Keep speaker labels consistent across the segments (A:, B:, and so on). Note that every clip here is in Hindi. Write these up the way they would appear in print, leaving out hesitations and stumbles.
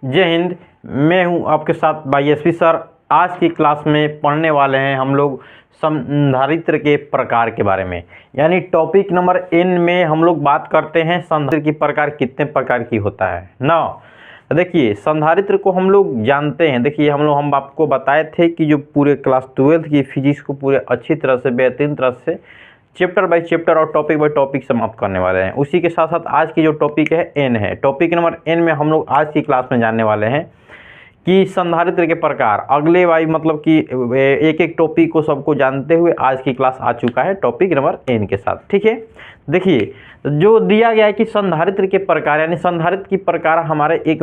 A: जय हिंद। मैं हूं आपके साथ भाई एसपी सर। आज की क्लास में पढ़ने वाले हैं हम लोग संधारित्र के प्रकार के बारे में, यानी टॉपिक नंबर n में हम लोग बात करते हैं संधारित्र की प्रकार कितने प्रकार की होता है ना। देखिए संधारित्र को हम लोग जानते हैं। देखिए हम आपको बताए थे कि जो पूरे क्लास 12 की फिजिक्स को पूरे अच्छी तरह से बेहतरीन तरह से चैप्टर बाय चैप्टर और टॉपिक बाय टॉपिक समाप्त करने वाले हैं। उसी के साथ साथ आज की जो टॉपिक है एन है, टॉपिक नंबर एन में हम लोग आज की क्लास में जानने वाले हैं कि संधारित्र के प्रकार। अगले वाई मतलब कि एक एक टॉपिक को सबको जानते हुए आज की क्लास आ चुका है टॉपिक नंबर एन के साथ। ठीक है, देखिए जो दिया गया है कि संधारित्र के प्रकार, यानी संधारित्र की प्रकार हमारे एक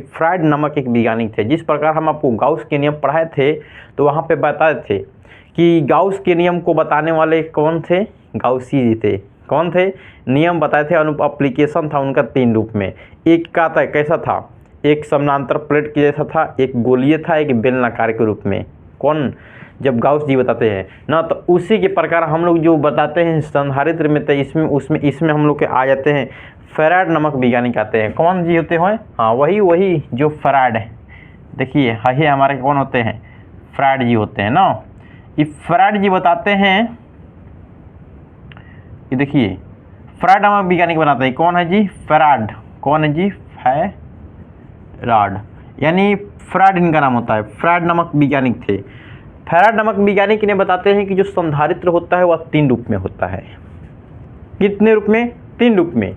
A: फ्राइड नामक एक वैज्ञानिक थे। जिस प्रकार हम आपको गाउस के नियम पढ़ाए थे तो वहाँ पे बताए थे कि गाउस के नियम को बताने वाले कौन थे, गाउसी जी थे। कौन थे, नियम बताए थे। एप्लीकेशन था उनका 3 रूप में। एक का था कैसा था, एक समानांतर प्लेट के जैसा था, एक गोलीय था, एक बेलनाकार के रूप में। कौन, जब गाउस जी बताते हैं ना, तो उसी के प्रकार हम लोग जो बताते हैं संधारित्र में, तो इसमें हम लोग के आ जाते हैं फैराड नामक वैज्ञानिक आते हैं। कौन जी होते हैं, हाँ वही जो फैराड है। देखिए ये हमारे कौन होते हैं, फैराड जी होते हैं ना। ये फैराड जी बताते हैं, ये देखिए फैराड नामक वैज्ञानिक बनाते हैं। कौन है जी, फैराड। कौन है जी, फैराड, यानी फैराड इनका नाम होता है। फैराड नामक वैज्ञानिक थे। फैराड नामक वैज्ञानिक ने बताते हैं कि जो संधारित्र होता है वह 3 रूप में होता है। कितने रूप में, 3 रूप में।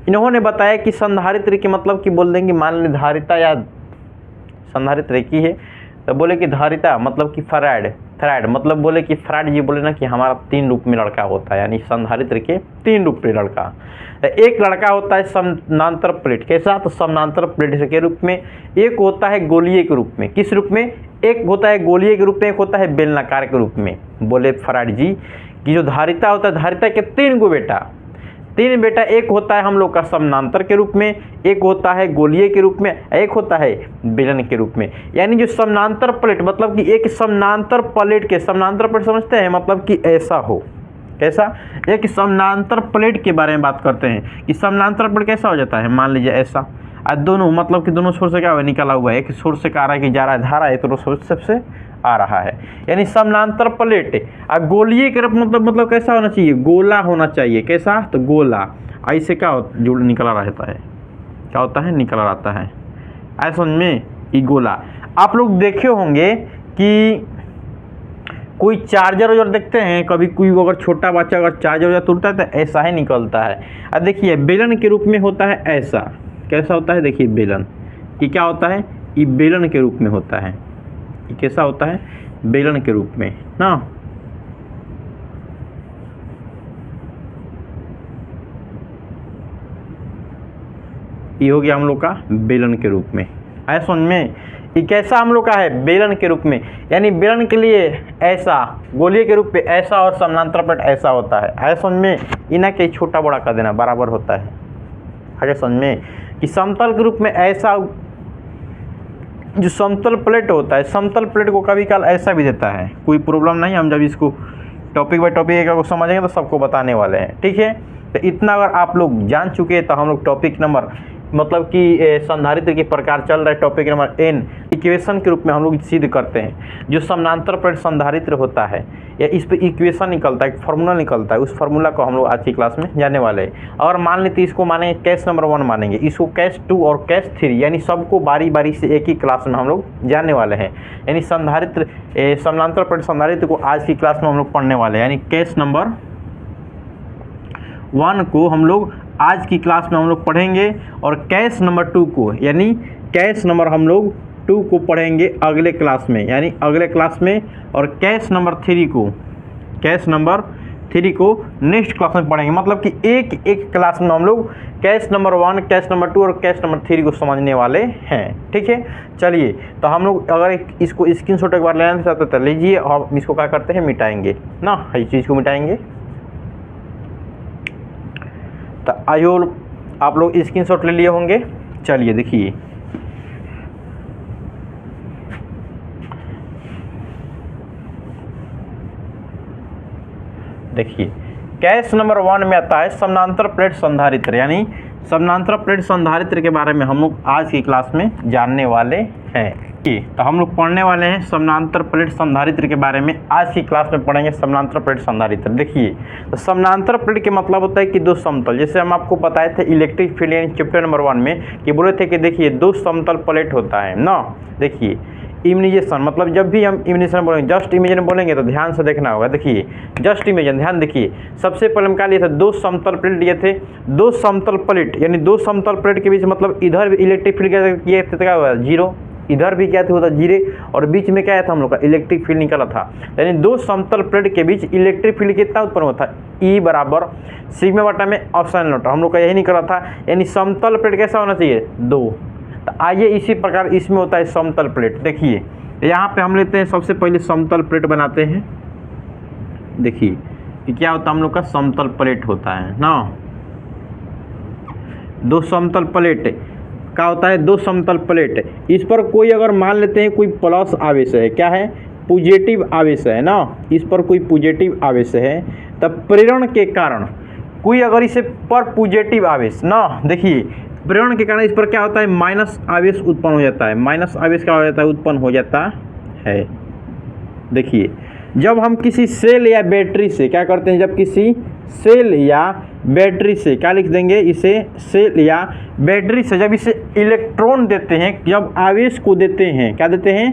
A: इन्होंने बताया कि संधारित्र के मतलब कि बोल देंगे, मान ली धारिता या संधारित्र एक ही है तो बोले कि धारिता मतलब कि फैराड मतलब बोले कि फैराड जी बोले ना कि हमारा 3 रूप में लड़का होता है, यानी संधारित्र के 3 रूप में लड़का। एक लड़का होता है समानांतर प्लेट, कैसा, तो समानांतर प्लेट के रूप में। एक होता है गोलीय के रूप में। किस रूप में, एक होता है गोलीय के रूप में, एक होता है बेलनाकार के रूप में। बोले फैराड जी कि जो धारिता होता है, धारिता के 3 गो बेटा, 3 बेटा। एक होता है हम लोग का समानांतर के रूप में, एक होता है गोलीय के रूप में, एक होता है बेलन के रूप में। यानी जो समानांतर प्लेट मतलब कि एक समानांतर प्लेट के, समानांतर प्लेट समझते हैं मतलब कि ऐसा हो, कैसा, एक समानांतर प्लेट के बारे में बात करते हैं कि समानांतर प्लेट कैसा हो जाता है। मान लीजिए ऐसा, दोनों मतलब कि दोनों छोर से क्या हुआ, निकला हुआ है। एक छोर से आ रहा है कि जा रहा है धारा, एक तो छोर से आ रहा है, यानी समानांतर प्लेट। और गोलीय के रूप मतलब कैसा होना चाहिए, गोला होना चाहिए। कैसा, तो गोला। ऐसे क्या जुड़ निकला रहता है, क्या होता है, निकला रहता है। ऐसा समझ में, ये गोला। आप लोग देखे होंगे कि कोई चार्जर देखते हैं कभी, कोई अगर छोटा बच्चा अगर चार्जर तोड़ता है तो ऐसा ही निकलता है। अब देखिए बेलन के रूप में होता है ऐसा। कैसा होता है, देखिए बेलन, ये क्या होता है, ये बेलन के रूप में होता है। ये कैसा होता है, बेलन के रूप में ना। ये हो गया हम लोग का बेलन के रूप में। ऐसा समझ में, ये कैसा हम लोग का है, बेलन के रूप में। यानी बेलन के लिए ऐसा, गोलीय के रूप में ऐसा, और समानांतर प्लेट ऐसा होता है। ऐसा समझ में, इन्हें के छोटा बड़ा कर देना बराबर होता है। आगे समझ में कि समतल के रूप में ऐसा, जो समतल प्लेट होता है, समतल प्लेट को कभी काल ऐसा भी देता है, कोई प्रॉब्लम नहीं। हम जब इसको टॉपिक बाय टॉपिक को समझेंगे तो सबको बताने वाले हैं। ठीक है, तो इतना अगर आप लोग जान चुके हैं तो हम लोग टॉपिक नंबर मतलब कि संधारित्र के प्रकार चल रहा है, टॉपिक नंबर n इक्वेशन के रूप में हम लोग सिद्ध करते हैं। जो समानांतर प्लेट संधारित्र होता है या इस पे इक्वेशन निकलता है, एक फार्मूला निकलता है, उस फार्मूला को हम लोग आज की क्लास में जानने वाले हैं। और मान लेते इसको मानेंगे केस नंबर 1 मानेंगे, इसको केस 2 और केस 3, यानी सबको बारी बारी से एक ही क्लास में हम लोग जानने वाले हैं। यानी संधारित्र समानांतर प्लेट संधारित्र को आज की क्लास में हम लोग पढ़ने वाले हैं। यानी केस नंबर 1 को हम लोग आज की क्लास में हम लोग पढ़ेंगे, और केस नंबर 2 को, यानी केस नंबर हम लोग 2 को पढ़ेंगे अगले क्लास में, यानी अगले क्लास में। और केस नंबर 3 को, केस नंबर 3 को नेक्स्ट क्लास में पढ़ेंगे। मतलब कि एक एक क्लास में हम लोग केस नंबर 1, केस नंबर 2 और केस नंबर 3 को समझने वाले हैं। ठीक है, चलिए तो हम लोग अगर इसको स्क्रीनशॉट एक बार लेना चाहते तो लीजिए, और इसको क्या करते हैं, मिटाएंगे ना, इस चीज़ को मिटाएंगे। तो आई होप आप लोग स्क्रीनशॉट ले लिए होंगे। चलिए देखिए, केस नंबर 1 में आता है समानांतर प्लेट संधारित्र, यानी समानांतर प्लेट संधारित्र के बारे में हम लोग आज की क्लास में जानने वाले हैं। तो हम लोग पढ़ने वाले हैं समानांतर प्लेट संधारित्र के बारे में। आज की क्लास में पढ़ेंगे समानांतर प्लेट संधारित्र। देखिए, तो समानांतर प्लेट के मतलब होता है कि दो समतल, जैसे हम आपको बताए थे इलेक्ट्रिक फील्ड यानी चैप्टर नंबर 1 में कि बोले थे कि देखिए दो समतल प्लेट होता है ना। देखिए इमेजिनेशन, मतलब जब भी हम इमेजिनेशन बोलेंगे, जस्ट इमेजिन बोलेंगे तो ध्यान से देखना होगा। देखिए जस्ट इमेजिन, ध्यान देखिए, सबसे पहले हम क्या लिए थे, दो समतल प्लेट लिए थे। दो समतल प्लेट यानी दो समतल प्लेट के बीच मतलब इधर भी इलेक्ट्रिक फील्ड क्या हुआ, जीरो, इधर भी क्या होता जीरो, और बीच में क्या था हम लोग का इलेक्ट्रिक फील्ड निकला था। यानी दो समतल प्लेट के बीच इलेक्ट्रिक फील्ड कितना उत्पन्न होता है, ई बराबर सिग्मा बटा में एप्सिलॉन नॉट। हम लोग का यही निकला था, यानी समतल प्लेट कैसा होना चाहिए, दो। तो आइए इसी प्रकार इसमें होता है समतल प्लेट। देखिए यहाँ पे हम लेते हैं, सबसे पहले समतल प्लेट बनाते हैं। देखिए कि क्या होता है हम लोग का समतल प्लेट होता है ना। दो समतल प्लेट क्या होता है, दो समतल प्लेट, इस पर कोई अगर मान लेते हैं कोई प्लस आवेश है, क्या है, पॉजिटिव आवेश है ना, इस पर कोई पॉजिटिव आवेश है, तब प्रेरण के कारण कोई अगर इसे पर पॉजिटिव आवेश ना, देखिए प्रेरण के कारण इस पर क्या होता है, माइनस आवेश उत्पन्न हो जाता है। माइनस आवेश क्या हो जाता है, उत्पन्न हो जाता है। देखिए जब हम किसी सेल या बैटरी से क्या करते हैं, जब किसी सेल या बैटरी से क्या लिख देंगे, इसे सेल या बैटरी से जब इसे इलेक्ट्रॉन देते हैं, जब आवेश को देते हैं, क्या देते हैं,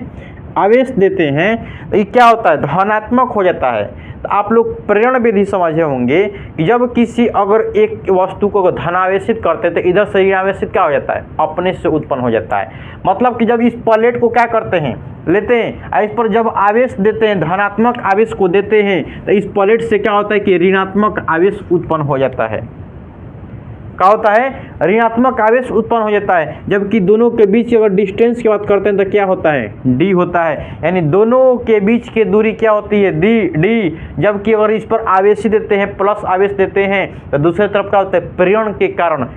A: आवेश देते हैं, तो ये क्या होता है, धनात्मक हो जाता है। तो आप लोग प्रेरण विधि समझे होंगे कि जब किसी अगर एक वस्तु को धनावेशित करते हैं तो इधर से ऋणावेशित क्या हो जाता है, अपने से उत्पन्न हो जाता है। मतलब कि जब इस प्लेट को क्या करते हैं, लेते हैं, इस पर जब आवेश देते हैं, धनात्मक आवेश को देते हैं, तो इस प्लेट से क्या होता है कि ऋणात्मक आवेश उत्पन्न हो जाता है। क्या होता है, ऋणात्मक आवेश उत्पन्न हो जाता है। जबकि दोनों के बीच अगर डिस्टेंस की बात करते हैं तो क्या होता है, डी होता है, यानी दोनों के बीच की दूरी क्या होती है, डी। जबकि अगर इस पर आवेश देते हैं, प्लस आवेश देते हैं, तो दूसरी तरफ क्या होता है, प्रेरण के कारण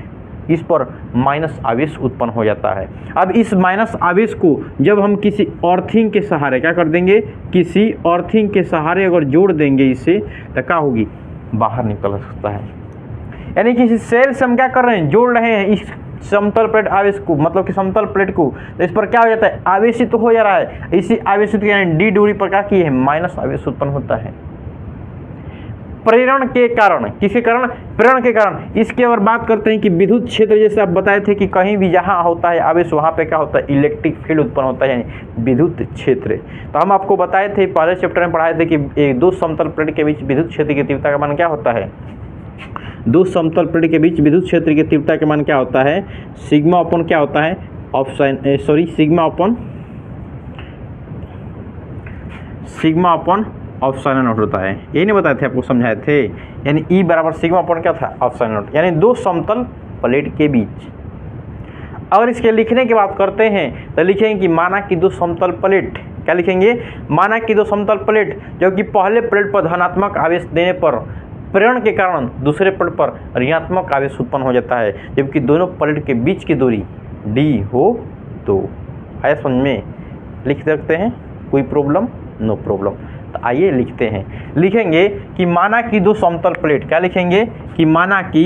A: इस पर माइनस आवेश उत्पन्न हो जाता है। अब इस माइनस आवेश को जब हम किसी अर्थिंग के सहारे क्या कर देंगे, किसी अर्थिंग के सहारे अगर जोड़ देंगे इसे, तो क्या होगी, बाहर निकल सकता है। यानी कि इस सेल से हम क्या कर रहे हैं, जोड़ रहे हैं इस समतल प्लेट आवेश को, मतलब कि समतल प्लेट को, तो इस पर क्या हो जाता है, आवेशित तो हो जा रहा है। इसी आवेशित यानी डी दूरी पर क्या किए हैं, माइनस आवेश उत्पन्न होता है प्रेरण के कारण। किसके कारण, प्रेरण के कारण। इसकी अगर बात करते हैं कि विद्युत क्षेत्र, जैसे आप बताए थे कि कहीं भी जहाँ होता है आवेश वहाँ पे क्या होता है, इलेक्ट्रिक फील्ड उत्पन्न होता है, यानी विद्युत क्षेत्र। तो हम आपको बताए थे, पहले चैप्टर में पढ़ाए थे कि दो समतल प्लेट के बीच विद्युत क्षेत्र की तीव्रता का मान क्या होता है, दो समतल प्लेट के बीच विद्युत क्षेत्र की तीव्रता के मान क्या होता है, सिग्मा अपन क्या होता है, सिग्मा अपन एप्सिलॉन नॉट होता है। यही नहीं बताए थे, आपको समझाए थे, यानी ई बराबर सिग्मा अपन क्या था, एप्सिलॉन नॉट, यानी दो समतल प्लेट के बीच। अगर इसके लिखने की बात करते हैं तो लिखेंगे कि माना कि दो समतल प्लेट, क्या लिखेंगे, माना कि दो समतल प्लेट, जबकि पहले प्लेट पर धनात्मक आवेश देने पर प्रेरण के कारण दूसरे प्लेट पर ऋणात्मक आवेश उत्पन्न हो जाता है, जबकि दोनों प्लेट के बीच की दूरी डी हो तो। आया समझ में, लिख सकते हैं, कोई प्रॉब्लम, नो प्रॉब्लम। तो आइए लिखते हैं, लिखेंगे कि माना कि दो समतल प्लेट, क्या लिखेंगे कि माना कि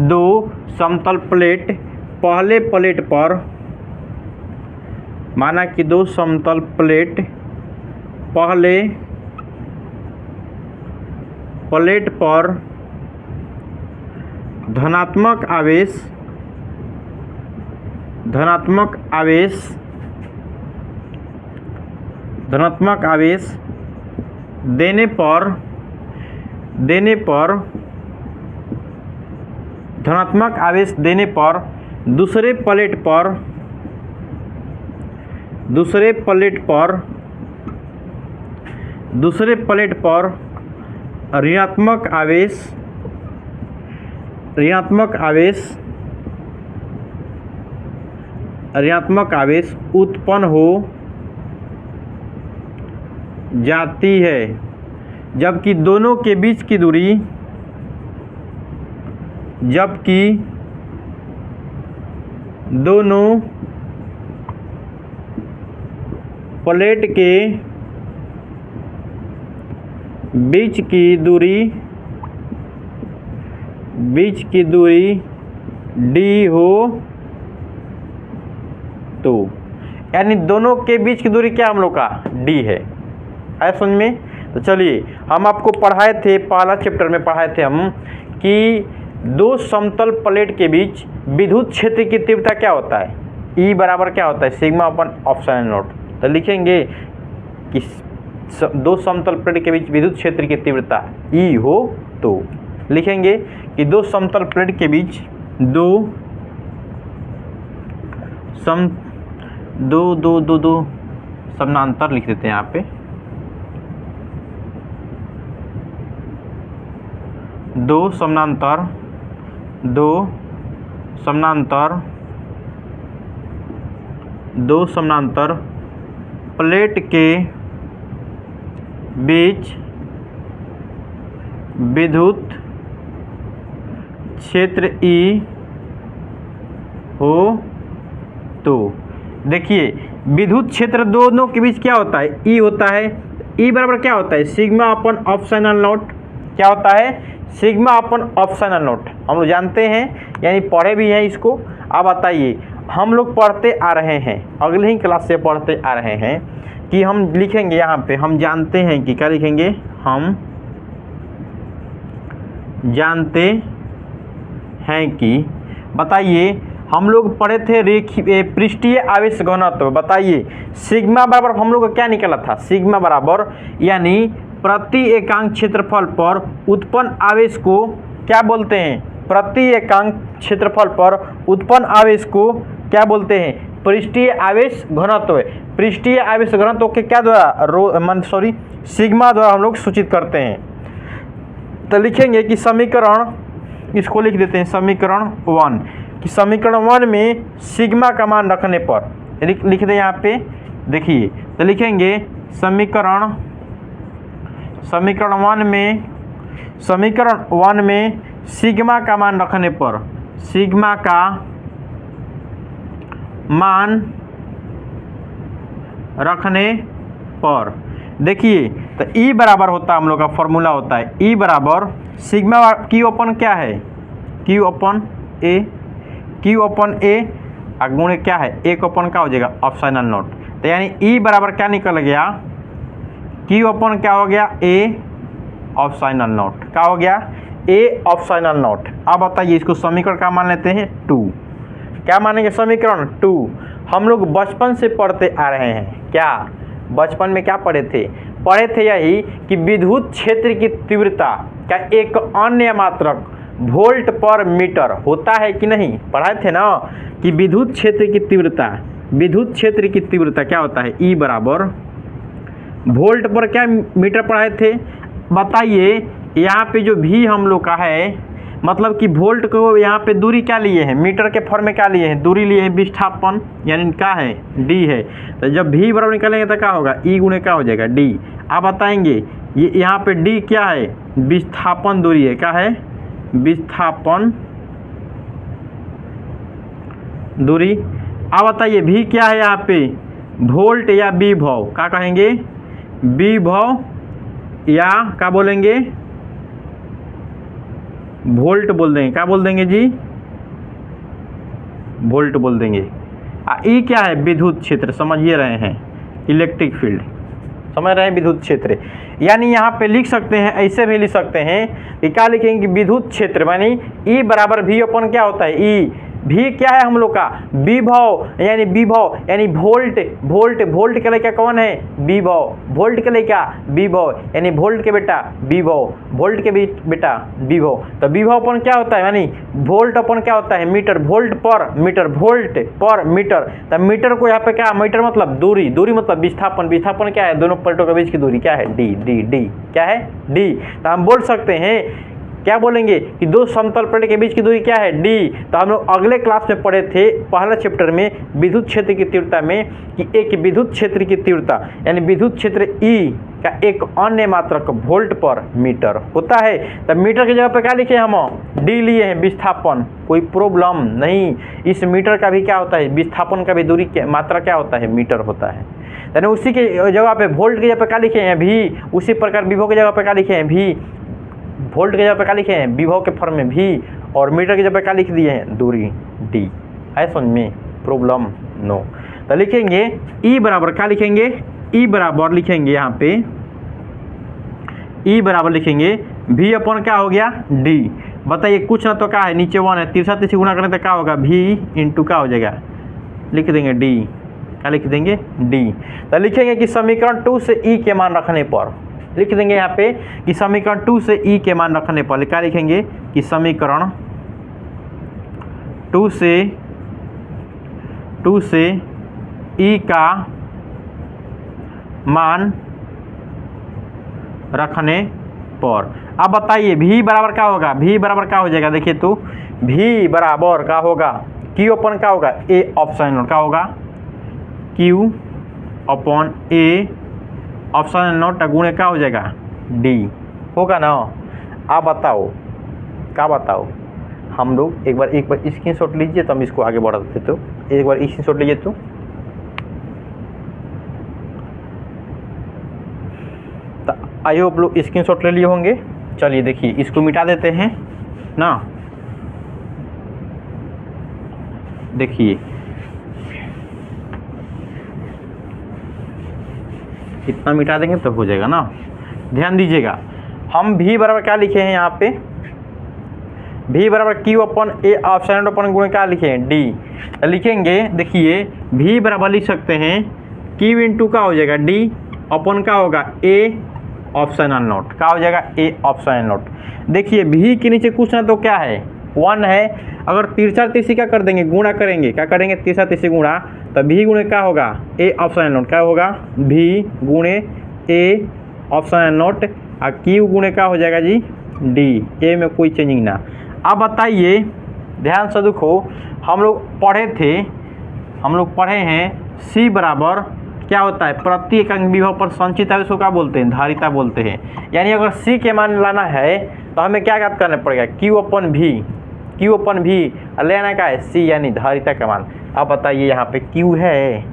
A: दो समतल प्लेट, पहले प्लेट पर, माना कि दो समतल प्लेट पहले प्लेट पर धनात्मक आवेश देने पर धनात्मक आवेश देने पर दूसरे प्लेट पर ऋणात्मक आवेश उत्पन्न हो जाती है। जबकि दोनों के बीच की दूरी, जबकि दोनों प्लेट के बीच की दूरी d हो तो, यानी दोनों के बीच की दूरी क्या हम लोग का d है। आया समझ में? तो चलिए हम आपको पढ़ाए थे, पहला चैप्टर में पढ़ाए थे हम कि दो समतल प्लेट के बीच विद्युत क्षेत्र की तीव्रता क्या होता है, E बराबर क्या होता है, सिग्मा अपन ऑप्शन नोट। तो लिखेंगे कि दो समतल प्लेट के बीच विद्युत क्षेत्र की तीव्रता E हो तो लिखेंगे कि दो समतल प्लेट के बीच दो समानांतर लिख देते हैं यहाँ पे, दो समानांतर प्लेट के बीच विद्युत क्षेत्र E हो तो, देखिए विद्युत क्षेत्र दोनों के बीच क्या होता है, E होता है। E बराबर क्या होता है, सिग्मा अपन ऑप्शनल नोट। क्या होता है, सिग्मा अपन ऑप्शनल नोट। हम लोग जानते हैं, यानी पढ़े भी हैं इसको। अब बताइए, हम लोग पढ़ते आ रहे हैं, अगले ही क्लास से पढ़ते आ रहे हैं कि हम लिखेंगे यहाँ पे, हम जानते हैं कि क्या लिखेंगे, हम जानते हैं कि, बताइए हम लोग पढ़े थे पृष्ठीय आवेश घनत्व। बताइए सिग्मा बराबर हम लोग का क्या निकला था, सिग्मा बराबर यानी प्रति एकांक क्षेत्रफल पर उत्पन्न आवेश को क्या बोलते हैं, प्रति एकांक क्षेत्रफल पर उत्पन्न आवेश को क्या बोलते हैं, पृष्ठीय आवेश घनत्व। पृष्ठीय आवेश घनत्व के क्या द्वारा सिग्मा द्वारा हम लोग सूचित करते हैं। तो लिखेंगे कि समीकरण, इसको लिख देते हैं समीकरण 1, कि समीकरण 1 में सिग्मा का मान रखने पर लिख दें यहाँ पे, देखिए तो लिखेंगे समीकरण 1 में सिग्मा का मान रखने पर, सिग्मा का मान रखने पर देखिए तो E बराबर होता है, हम लोग का फॉर्मूला होता है E बराबर सिग्मा Q अपन क्या है, Q अपन A गुणे क्या है, एक अपन क्या हो जाएगा ऑप्शनल नोट। तो यानी E बराबर क्या निकल गया, Q अपन क्या हो गया A ऑप्शनल नोट। क्या हो गया, A ऑप्शनल नोट। अब बताइए इसको समीकरण का मान लेते हैं 2। क्या मानेंगे, समीकरण 2। हम लोग बचपन से पढ़ते आ रहे हैं, क्या बचपन में क्या पढ़े थे यही कि विद्युत क्षेत्र की तीव्रता का एक अन्य मात्रक वोल्ट पर मीटर होता है कि नहीं, पढ़ाए थे ना कि विद्युत क्षेत्र की तीव्रता क्या होता है, E बराबर वोल्ट पर क्या मीटर पढ़ाए थे। बताइए यहाँ पे जो भी हम लोग का है, मतलब कि वोल्ट को यहाँ पे दूरी क्या लिए हैं, मीटर के फॉर्म में क्या लिए हैं, दूरी लिए हैं विस्थापन, यानी क्या है d है। तो जब v बराबर निकालेंगे तो क्या होगा, E गुणे क्या हो जाएगा d। आप बताएंगे ये यहाँ पे d क्या है, विस्थापन दूरी है, क्या है विस्थापन दूरी। अब बताइए v क्या है यहाँ पे, वोल्ट या विभव, क्या कहेंगे विभव या क्या बोलेंगे वोल्ट बोल देंगे, क्या बोल देंगे जी वोल्ट बोल देंगे। ई क्या है, विद्युत क्षेत्र, समझिए रहे हैं इलेक्ट्रिक फील्ड, समझ रहे हैं विद्युत क्षेत्र। यानी यहाँ पे लिख सकते हैं, ऐसे भी लिख सकते हैं कि क्या लिखेंगे कि विद्युत क्षेत्र मानी ई बराबर भी अपन क्या होता है, ई भी क्या है हम लोग का विभव, यानी वोल्ट के लेकर कौन है विभव, वोल्ट के लेकर विभव, यानी वोल्ट के बेटा विभव, वोल्ट के बेटा विभव। तो विभव अपन क्या होता है, यानी वोल्ट अपन क्या होता है मीटर, वोल्ट पर मीटर। तो मीटर को यहाँ पे क्या, मीटर मतलब दूरी मतलब विस्थापन क्या है, दोनों प्लेटों के बीच की दूरी क्या है डी क्या है डी। तो हम बोल सकते हैं क्या बोलेंगे कि दो समतल प्लेट के बीच की दूरी क्या है, डी। तो हम लोग अगले क्लास में पढ़े थे पहला चैप्टर में विद्युत क्षेत्र की तीव्रता में कि एक विद्युत क्षेत्र की तीव्रता यानी विद्युत क्षेत्र ई का एक अन्य मात्रक वोल्ट पर मीटर होता है। तब मीटर की जगह पर क्या लिखे हम, डी लिए हैं, विस्थापन, कोई प्रॉब्लम नहीं। इस मीटर का भी क्या होता है, विस्थापन का भी दूरी मात्रा क्या होता है, मीटर होता है। यानी उसी के जगह पे वोल्ट की जगह पे क्या लिखे हैं, भी। उसी प्रकार विभव की जगह पे क्या लिखे हैं, भी। वोल्ट की जगह पे क्या लिखे हैं, विभव के फॉर्म में भी, और मीटर की जगह पे क्या लिख दिए हैं, दूरी डी। है समझ में, प्रॉब्लम नो। तो लिखेंगे ई बराबर क्या लिखेंगे, ई बराबर लिखेंगे यहाँ पे ई बराबर लिखेंगे भी अपन क्या हो गया, डी। बताइए कुछ ना तो क्या है, नीचे 1 है, तीसरा तीसरी गुणा करें तो क्या होगा, भी इंटू क्या हो जाएगा, लिख देंगे डी। क्या लिख देंगे, डी। तो लिखेंगे कि समीकरण 2 से ई के मान रखने पर, लिख देंगे यहाँ पे कि समीकरण 2 से ई के मान रखने पर क्या लिखेंगे कि समीकरण 2 से ई का मान रखने पर। अब बताइए भी बराबर क्या होगा, भी बराबर क्या हो जाएगा, देखिए तो भी बराबर क्या होगा, क्यू अपन क्या होगा, ए ऑप्शन क्या होगा, Q upon A option note गुणे क्या हो जाएगा, डी होगा ना। आप बताओ क्या बताओ, हम लोग एक बार स्क्रीनशॉट लीजिए तो हम इसको आगे बढ़ा देते। तो एक बार स्क्रीनशॉट लीजिए तो आई होप लोग स्क्रीनशॉट ले लिए होंगे। चलिए देखिए इसको मिटा देते हैं ना, देखिए इतना मिटा देंगे तो हो जाएगा ना। ध्यान दीजिएगा हम भी बराबर क्या लिखे हैं यहाँ पे, भी बराबर क्यू अपन ए ऑप्शन अपन गुणे क्या लिखे हैं, डी। लिखेंगे देखिए भी बराबर लिख सकते हैं क्यू इंटू का हो जाएगा डी अपन का होगा ए ऑप्शन नोट, क्या हो जाएगा, ए ऑप्शन नोट। देखिए भी के नीचे कुछ ना तो क्या है, 1 है। अगर तिरछा तिरछी क्या कर देंगे, गुणा करेंगे, क्या करेंगे, तिरछा तिरछी गुणा, तो भी गुणे क्या होगा, ए ऑप्शन नोट, क्या होगा, भी गुणे ए ऑप्शन नोट, और क्यू गुणे क्या हो जाएगा जी, डी। ए में कोई चेंजिंग ना। अब बताइए ध्यान से देखो, हम लोग पढ़े हैं सी बराबर क्या होता है, प्रति एकांक विभव पर संचित है उसको क्या बोलते हैं, धारिता बोलते हैं। यानी अगर सी के मान लाना है तो हमें क्या याद करना पड़ेगा, क्यू अपन भी लेना क्या है, सी यानी धारिता का मान। अब बताइए यहाँ पे क्यू है,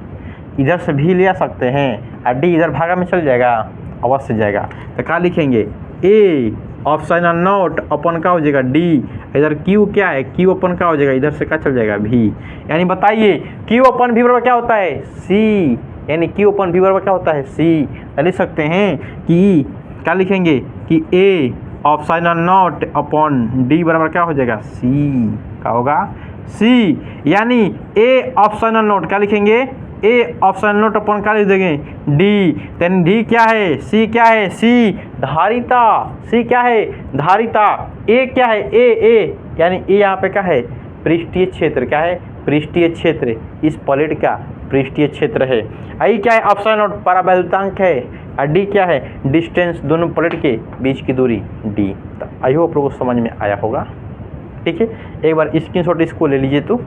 A: इधर से भी ले आ सकते हैं, और डी इधर भागा में चल जाएगा, अवश्य जाएगा। तो क्या लिखेंगे, ए ऑप्शन नोट अपन का हो जाएगा डी, इधर क्यू क्या है, क्यू अपन का हो जाएगा, इधर से क्या चल जाएगा, भी। यानी बताइए क्यू अपन भी बराबर क्या होता है, सी। यानी क्यू अपन भी बराबर क्या होता है, सी। लिख सकते हैं कि क्या लिखेंगे कि A option naught upon D बराबर क्या हो जाएगा, सी। क्या होगा, सी। यानी ए ऑप्शन नोट क्या लिखेंगे, ए ऑप्शन नोट अपॉन क्या लिख देंगे, डी। देन डी क्या है, सी क्या है, सी धारिता, सी क्या है, धारिता। ए क्या है, ए यानी ए यहाँ पे क्या है, पृष्ठीय क्षेत्र, क्या है, पृष्ठीय क्षेत्र, इस प्लेट का पृष्ठीय क्षेत्र है। आई क्या है, ऑप्शन नोट परावैद्युतांक है, और डी क्या है, डिस्टेंस दोनों प्लेट के बीच की दूरी, डी। तो आई होप लोगों को समझ में आया होगा। ठीक है, एक बार स्क्रीनशॉट इसको ले लीजिए। तो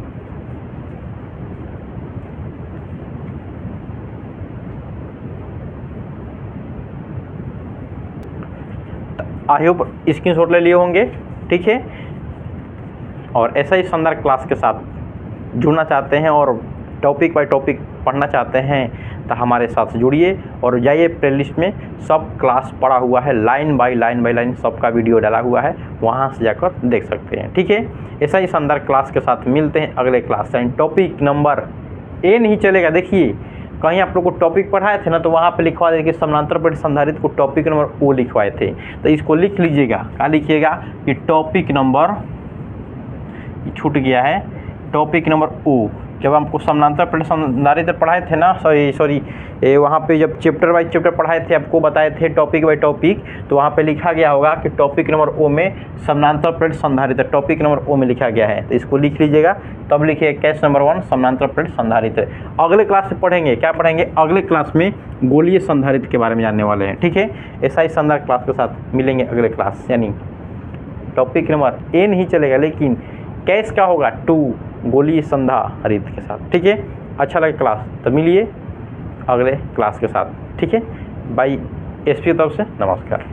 A: आई होप स्क्रीनशॉट ले लिए होंगे। ठीक है, और ऐसा ही शानदार क्लास के साथ जुड़ना चाहते हैं और टॉपिक बाय टॉपिक पढ़ना चाहते हैं तो हमारे साथ जुड़िए और जाइए प्लेलिस्ट में, सब क्लास पढ़ा हुआ है, लाइन बाय लाइन सबका वीडियो डाला हुआ है, वहाँ से जाकर देख सकते हैं। ठीक है, ऐसा ही शानदार क्लास के साथ मिलते हैं अगले क्लास में। टॉपिक नंबर ए नहीं चलेगा, देखिए कहीं आप लोग को टॉपिक पढ़ाए थे ना, तो वहाँ पे लिखवा देंगे समानांतर प्लेट संधारित्र को टॉपिक नंबर ओ लिखवाए थे, तो इसको लिख लीजिएगा। क्या लिखिएगा कि टॉपिक नंबर, छूट गया है, टॉपिक नंबर ओ। जब हमको समानांतर प्लेट संधारित्र पढ़ाए थे ना, सॉरी वहाँ पे जब चैप्टर बाय चैप्टर पढ़ाए थे, आपको बताए थे टॉपिक बाय टॉपिक, तो वहाँ पे लिखा गया होगा कि टॉपिक नंबर ओ में समानांतर प्लेट संधारित्र, टॉपिक नंबर ओ में लिखा गया है, तो इसको लिख लीजिएगा। तब लिखिए केस नंबर 1 समानांतर प्लेट संधारित्र। अगले क्लास में पढ़ेंगे, क्या पढ़ेंगे, अगले क्लास में गोलीय संधारित्र के बारे में जानने वाले हैं। ठीक है, ऐसा ही शानदार क्लास के साथ मिलेंगे अगले क्लास, यानी टॉपिक नंबर ए नहीं चलेगा, लेकिन कैश का होगा टू, गोली संधा हरित के साथ। ठीक है, अच्छा लगे क्लास तो मिलिए अगले क्लास के साथ। ठीक है, बाई एसपी की तरफ से नमस्कार।